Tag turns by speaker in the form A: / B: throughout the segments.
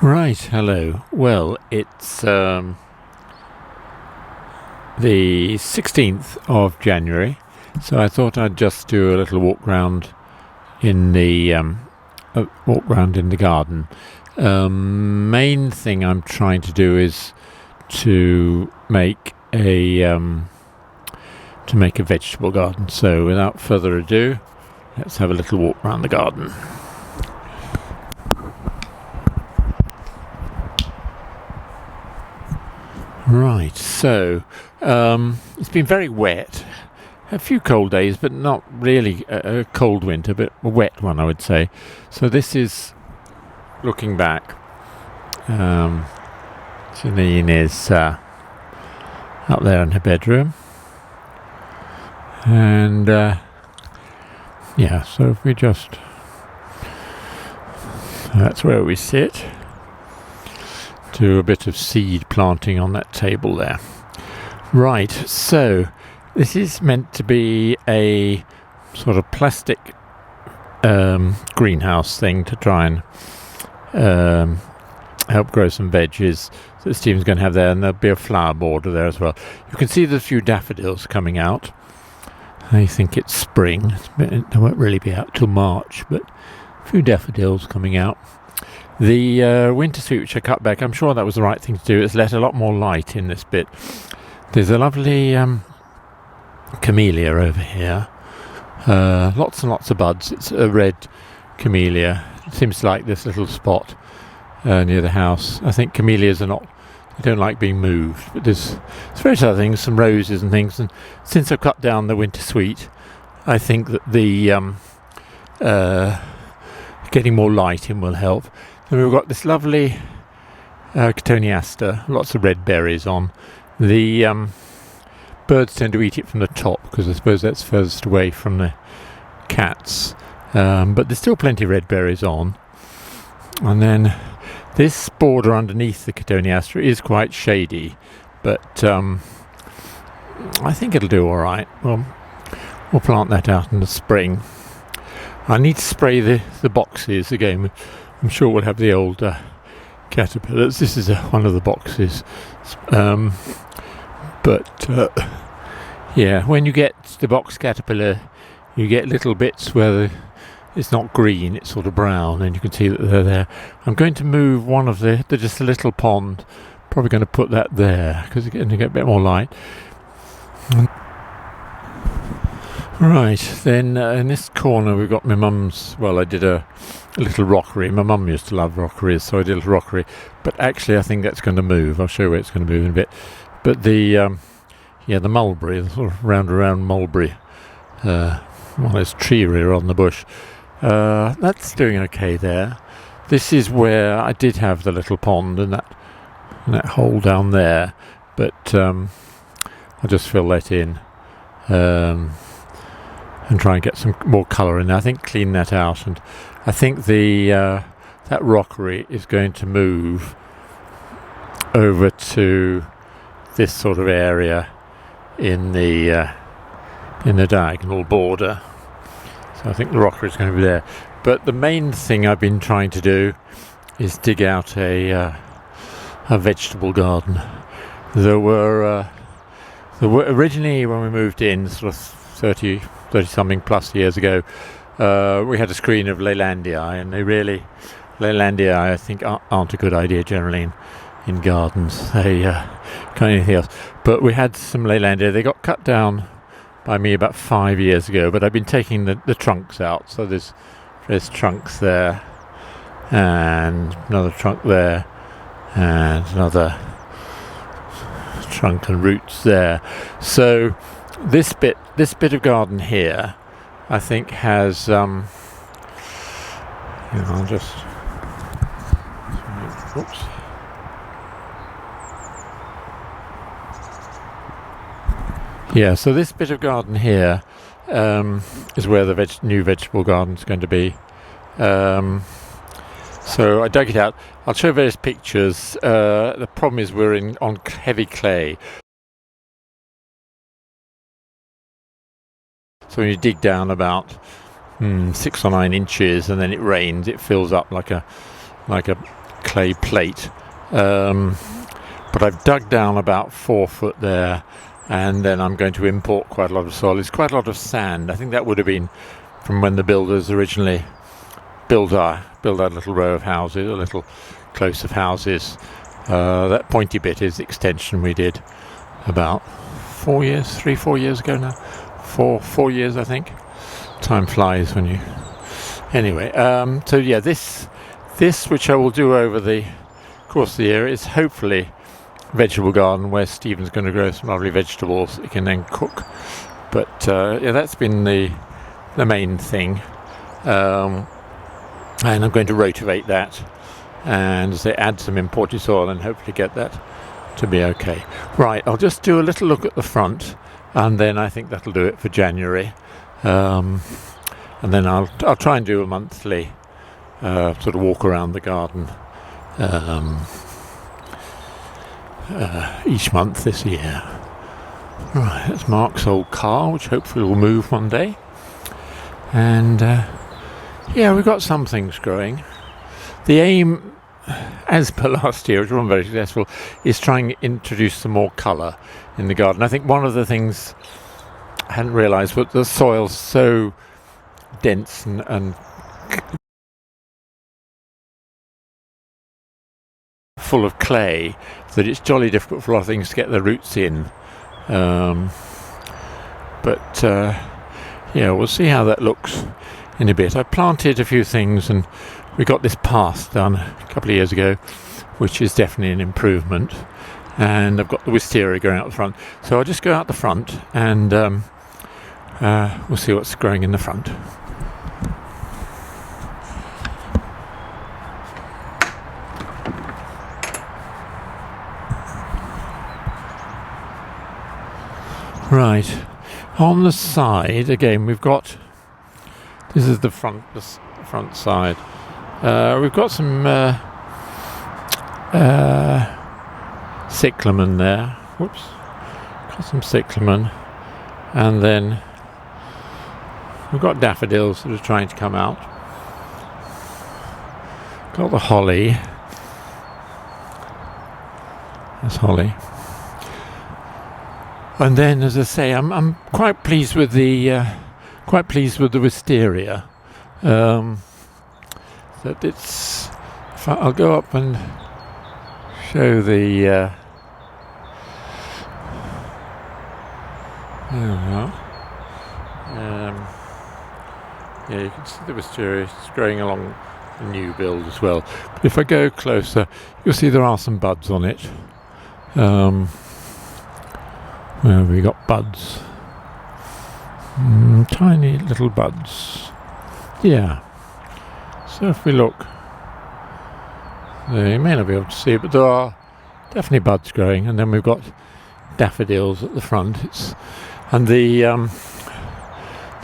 A: Right, hello. Well, it's the 16th of January, so I thought I'd just do a little walk round in the garden. Main thing I'm trying to do is to make a vegetable garden. So, without further ado, let's have a little walk around the garden. Right, so it's been very wet. A few cold days, but not really a cold winter, but a wet one, I would say. So this is looking back. Janine is up there in her bedroom, and so if we just, that's where we sit. Do a bit of seed planting on that table there. Right, so this is meant to be a sort of plastic greenhouse thing to try and help grow some veggies that Stephen's going to have there, and there'll be a flower border there as well. You can see there's a few daffodils coming out. I think it's spring. They won't really be out till March, but a few daffodils coming out. The winter sweet, which I cut back, I'm sure that was the right thing to do. It's let a lot more light in this bit. There's a lovely camellia over here. Lots and lots of buds. It's a red camellia. It seems to like this little spot near the house. I think camellias they don't like being moved. But there's various other things, some roses and things. And since I've cut down the winter sweet, I think that the getting more light in will help. And we've got this lovely Cotoneaster, lots of red berries on. The birds tend to eat it from the top because I suppose that's furthest away from the cats. But there's still plenty of red berries on. And then this border underneath the Cotoneaster is quite shady, but I think it'll do all right. We'll plant that out in the spring. I need to spray the boxes again. I'm sure we'll have the old caterpillars. This is one of the boxes. When you get the box caterpillar, you get little bits where it's not green, it's sort of brown, and you can see that they're there. I'm going to move one of they're just a little pond. Probably going to put that there because it's going to get a bit more light. Right, then in this corner we've got my mum's, I did a little rockery. My mum used to love rockeries, so I did a little rockery. But actually I think that's going to move. I'll show you where it's going to move in a bit. But the mulberry, the sort of round mulberry, there's tree rear on the bush. That's doing okay there. This is where I did have the little pond and that hole down there. But I'll just fill that in. And try and get some more colour in there. I think clean that out, and I think that rockery is going to move over to this sort of area in the diagonal border. So I think the rockery is going to be there. But the main thing I've been trying to do is dig out a vegetable garden. There were originally, when we moved in, sort of 30 something plus years ago, we had a screen of Leylandii, and Leylandii I think aren't a good idea generally in gardens. They can't anything else. But we had some Leylandii. They got cut down by me about 5 years ago, but I've been taking the trunks out. So there's trunks there, and another trunk there, and another trunk and roots there. So this bit of garden here, I think has I'll just oops. Yeah, so this bit of garden here is where the new vegetable garden is going to be. So I dug it out. I'll show various pictures. The problem is we're on heavy clay. So when you dig down about 6 or 9 inches and then it rains, it fills up like a clay plate, but I've dug down about 4 foot there, and then I'm going to import quite a lot of soil. It's quite a lot of sand. I think that would have been from when the builders originally built our little row of houses, a little close of houses. That pointy bit is the extension we did about 4 years, 3-4 years ago now. 4 years, I think. Time flies when you... Anyway, so yeah, this which I will do over the course of the year is hopefully a vegetable garden where Stephen's going to grow some lovely vegetables he can then cook. But yeah, that's been the main thing. And I'm going to rotivate that and add some imported soil and hopefully get that to be okay. Right, I'll just do a little look at the front, and then I think that'll do it for January. And then I'll try and do a monthly sort of walk around the garden each month this year. Right, that's Mark's old car, which hopefully will move one day. And yeah, we've got some things growing. The aim, as per last year, which wasn't very successful, is trying to introduce some more colour in the garden. I think one of the things I hadn't realised was the soil's so dense and full of clay that it's jolly difficult for a lot of things to get their roots in. But yeah, we'll see how that looks in a bit. I planted a few things and we got this path done a couple of years ago, which is definitely an improvement. And I've got the wisteria going out the front. So I'll just go out the front and we'll see what's growing in the front. Right, on the side again we've got, this is the front side. We've got some cyclamen there. Whoops, got some cyclamen, and then we've got daffodils that are trying to come out. Got the holly. That's holly. And then, as I say, I'm quite pleased with the wisteria. That it's. I'll go up and show the. There we are. Yeah, you can see the wisteria. It's growing along the new build as well. But if I go closer, you'll see there are some buds on it. Where have we got buds? Tiny little buds. Yeah. So if we look, you may not be able to see it, but there are definitely buds growing. And then we've got daffodils at the front. And the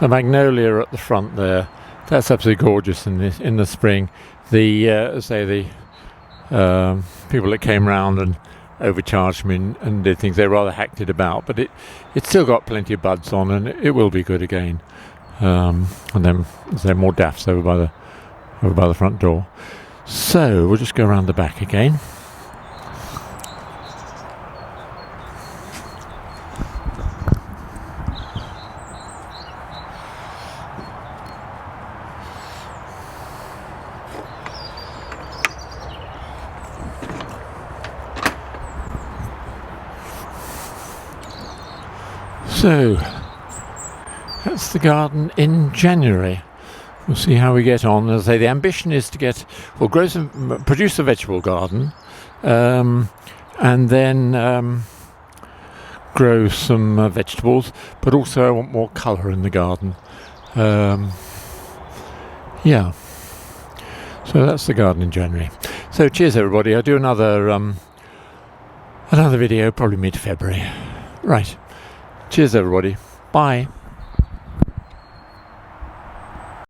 A: magnolia at the front there. That's absolutely gorgeous in the spring. The people that came round and overcharged me and did things, they rather hacked it about, but it's still got plenty of buds on, and it will be good again. And then there are more daffs over by the front door. So we'll just go around the back again. So that's the garden in January. We'll see how we get on. As I say, the ambition is to produce a vegetable garden, and then grow some vegetables. But also, I want more colour in the garden. Yeah. So that's the garden in January. So cheers, everybody. I'll do another video probably mid-February. Right. Cheers, everybody. Bye.